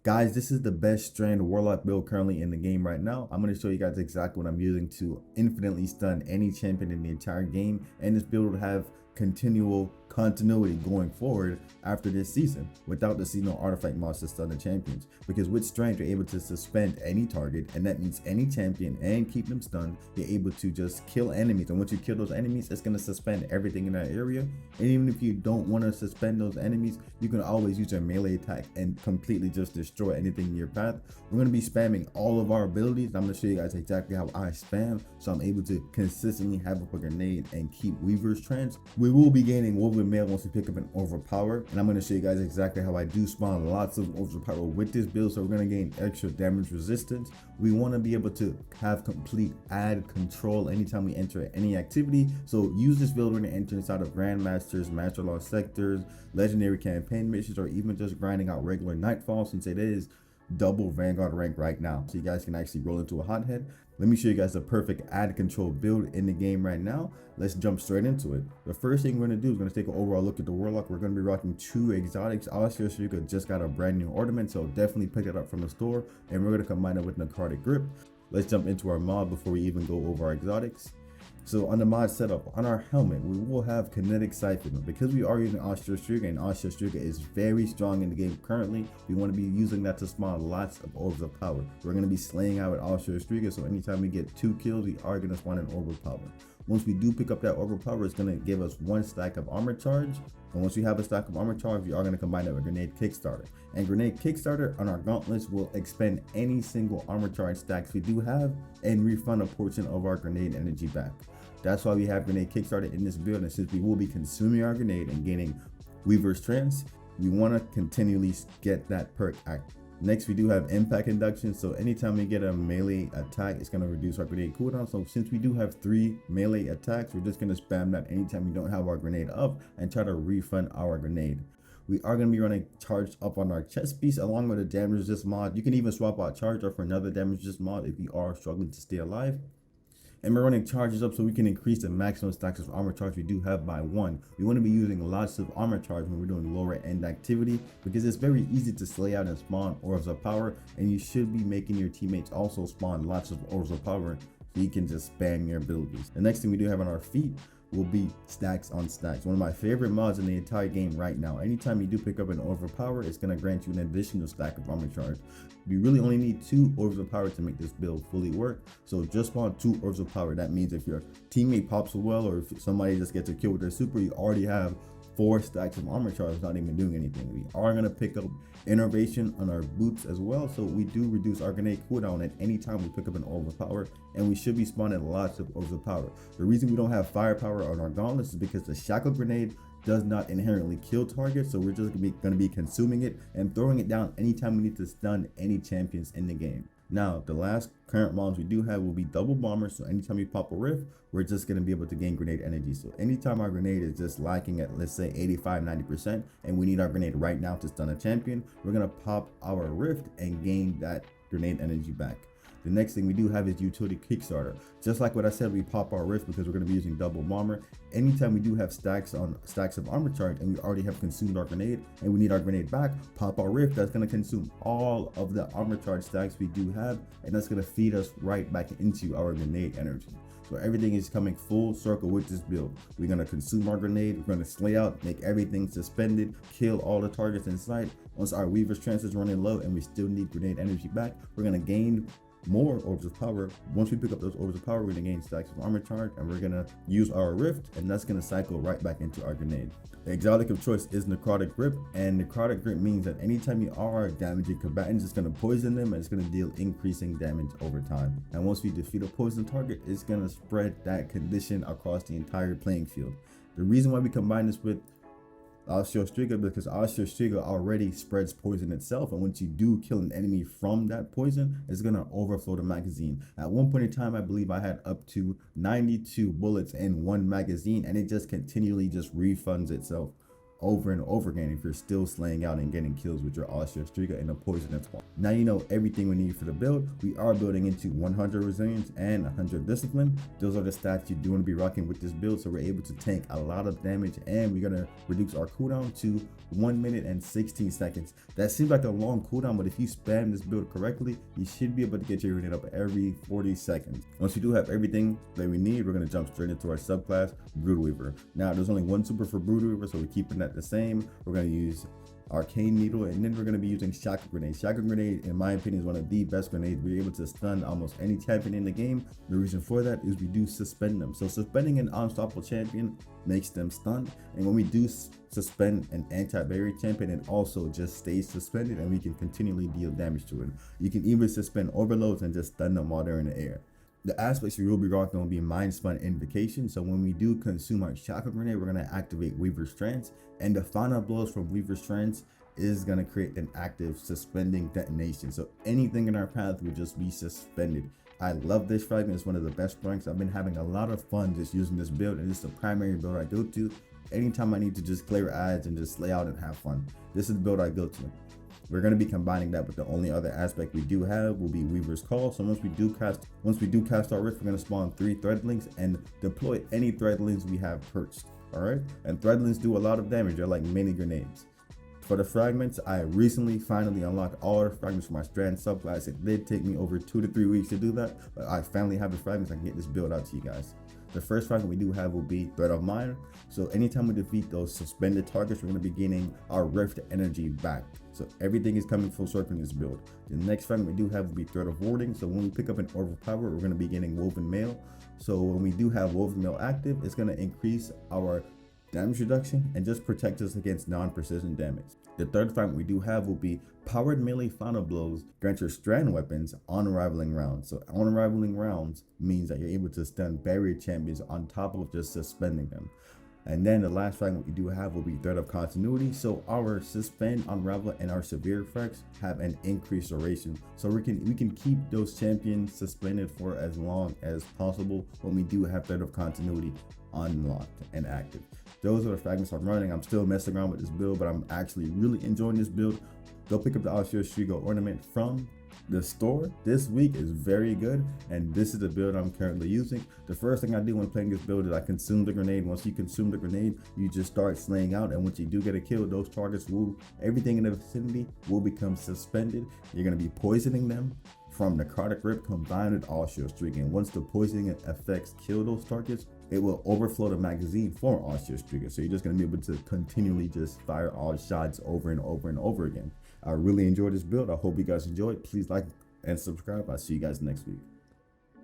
Guys, this is the best Strand Warlock build currently in the game right now. I'm going to show you guys exactly what I'm using to infinitely stun any champion in the entire game, and this build will have continual continuity going forward after this season without the seasonal artifact mods to stun the champions, because with Strand you're able to suspend any target, and that means any champion, and keep them stunned. You're able to just kill enemies, and once you kill those enemies, it's going to suspend everything in that area. And even if you don't want to suspend those enemies, you can always use a melee attack and completely just destroy anything in your path. We're going to be spamming all of our abilities. I'm going to show you guys exactly how I spam, so I'm able to consistently have up a grenade and keep Weaver's trance. We will be gaining Woven Mail once we pick up an Overpower, and I'm going to show you guys exactly how I do spawn lots of Overpower with this build. So we're going to gain extra damage resistance. We want to be able to have complete ad control anytime we enter any activity. So use this build when you enter inside of Grandmasters, Master Law sectors, legendary campaign missions, or even just grinding out regular nightfalls, since it is double Vanguard rank right now, so you guys can actually roll into a hothead. Let me show you guys the perfect ad control build in the game right now. Let's jump straight into it. The first thing we're going to do is going to take an overall look at the Warlock. We're going to be rocking 2 exotics. Strand just got a brand new ornament, so definitely pick it up from the store, and we're going to combine it with Necrotic Grip. Let's jump into our mod before we even go over our exotics. So on the mod setup, on our helmet, we will have Kinetic Siphon. Because we are using Strand, and Strand is very strong in the game currently, we want to be using that to spawn lots of orbs of power. We're going to be slaying out with Strand, so anytime we get 2 kills, we are going to spawn an orb of power. Once we do pick up that orb of power, it's going to give us 1 stack of armor charge. And once we have a stack of armor charge, we are going to combine it with Grenade Kickstarter. And Grenade Kickstarter on our gauntlets will expend any single armor charge stacks we do have and refund a portion of our grenade energy back. That's why we have Grenade Kickstarter in this build, and since we will be consuming our grenade and gaining Weaver's Trance, we want to continually get that perk active. Next, we do have Impact Induction, so anytime we get a melee attack, it's going to reduce our grenade cooldown. So since we do have 3 melee attacks, we're just going to spam that anytime we don't have our grenade up and try to refund our grenade. We are going to be running Charge up on our chest piece along with a damage resist mod. You can even swap out Charge up for another damage resist mod if you are struggling to stay alive. And we're running charges up so we can increase the maximum stacks of armor charge we do have by 1. We want to be using lots of armor charge when we're doing lower end activity, because it's very easy to slay out and spawn orbs of power, and you should be making your teammates also spawn lots of orbs of power so you can just spam your abilities. The next thing we do have on our feet will be stacks on stacks. One of my favorite mods in the entire game right now. Anytime you do pick up an Overpower, it's going to grant you an additional stack of armor charge. You really only need 2 orbs of power to make this build fully work, so just spawn 2 orbs of power. That means if your teammate pops a well, or if somebody just gets a kill with their super, you already have 4 stacks of armor charge not even doing anything. We are going to pick up Innovation on our boots as well, so we do reduce our grenade cooldown at any time we pick up an orb of power, and we should be spawning lots of orbs of power. The reason we don't have firepower on our gauntlets is because the shackle grenade does not inherently kill targets, so we're just going to be consuming it and throwing it down anytime we need to stun any champions in the game. Now, the last current mods we do have will be double bomber, so anytime you pop a rift, we're just going to be able to gain grenade energy. So anytime our grenade is just lacking at, let's say, 85-90%, and we need our grenade right now to stun a champion, we're going to pop our rift and gain that grenade energy back. The next thing we do have is Utility Kickstarter. Just like what I said, we pop our rift because we're going to be using double bomber. Anytime we do have stacks of armor charge and we already have consumed our grenade and we need our grenade back, pop our rift. That's going to consume all of the armor charge stacks we do have, and that's going to feed us right back into our grenade energy. So everything is coming full circle with this build. We're going to consume our grenade, we're going to slay out, make everything suspended, kill all the targets in sight. Once our Weaver's Trance is running low and we still need grenade energy back, we're going to gain more orbs of power. Once we pick up those orbs of power, we're going to gain stacks of armor charge, and we're going to use our rift, and that's going to cycle right back into our grenade. The exotic of choice is Necrotic Grip, and Necrotic Grip means that anytime you are damaging combatants, it's going to poison them, and it's going to deal increasing damage over time. And once we defeat a poison target, it's going to spread that condition across the entire playing field. The reason why we combine this with Strand, because Strand already spreads poison itself, and once you do kill an enemy from that poison, it's going to overflow the magazine. At one point in time, I believe I had up to 92 bullets in one magazine, and it just continually just refunds itself over and over again if you're still slaying out and getting kills with your All-Star Streaker and a poisonous one. Now you know everything we need for the build. We are building into 100 resilience and 100 discipline. Those are the stats you do want to be rocking with this build, so we're able to tank a lot of damage, and we're gonna reduce our cooldown to 1 minute and 16 seconds. That seems like a long cooldown, but if you spam this build correctly, you should be able to get your unit up every 40 seconds. Once we do have everything that we need, we're gonna jump straight into our subclass, Brood Weaver. Now there's only one super for Brood Weaver, so we're keeping that the same. We're going to use Arcane Needle, and then we're going to be using Shackle Grenade. Shackle Grenade, in my opinion, is one of the best grenades. We're able to stun almost any champion in the game. The reason for that is we do suspend them. So suspending an unstoppable champion makes them stunned, and when we do suspend an anti-barrier champion, it also just stays suspended, and we can continually deal damage to it. You can even suspend overloads and just stun them while they're in the air. The aspects we will be rocking will be Mind Spun Invocation. So when we do consume our Shackle Grenade, we're going to activate Weaver Strands, and the final blows from Weaver Strands is going to create an active suspending detonation. So anything in our path will just be suspended. I love this fragment. It's one of the best ranks. I've been having a lot of fun just using this build, and it's the primary build I go to anytime I need to just clear ads and just lay out and have fun. This is the build I go to. We're going to be combining that with the only other aspect we do have will be Weaver's Call. So once we do cast our Rift, we're going to spawn 3 Threadlings and deploy any Threadlings we have perched. All right, and Threadlings do a lot of damage. They're like mini grenades. For the fragments, I recently finally unlocked all the fragments for my Strand subclass. It did take me over 2 to 3 weeks to do that, but I finally have the fragments. I can get this build out to you guys. The first fragment we do have will be Thread of Mine. So anytime we defeat those suspended targets, we're going to be gaining our Rift energy back. So everything is coming full circle in this build. The next fragment we do have will be Thread of Warding. So when we pick up an Orb of Power, we're going to be getting Woven Mail. So when we do have Woven Mail active, it's going to increase our damage reduction and just protect us against non-precision damage. The third fragment we do have will be Powered Melee Final Blows. Grant your strand weapons unraveling rounds. So unraveling rounds means that you're able to stun barrier champions on top of just suspending them. And then the last fragment we do have will be Thread of Continuity. So our Suspend, Unravel, and our Severe effects have an increased duration. So we can keep those champions suspended for as long as possible when we do have Thread of Continuity unlocked and active. Those are the fragments I'm running. I'm still messing around with this build, but I'm actually really enjoying this build. Go pick up the All-Star Streaker ornament from the store this week. Is very good, and this is the build I'm currently using. The first thing I do when playing this build is I consume the grenade. Once you consume the grenade, you just start slaying out, and once you do get a kill, those targets will, everything in the vicinity will become suspended. You're going to be poisoning them from Necrotic Rip combined with All-Star Streak, and once the poisoning effects kill those targets, it will overflow the magazine for All-Star Streaker. So you're just going to be able to continually just fire all shots over and over and over again. I really enjoyed this build. I hope you guys enjoyed. Please like and subscribe. I'll see you guys next week.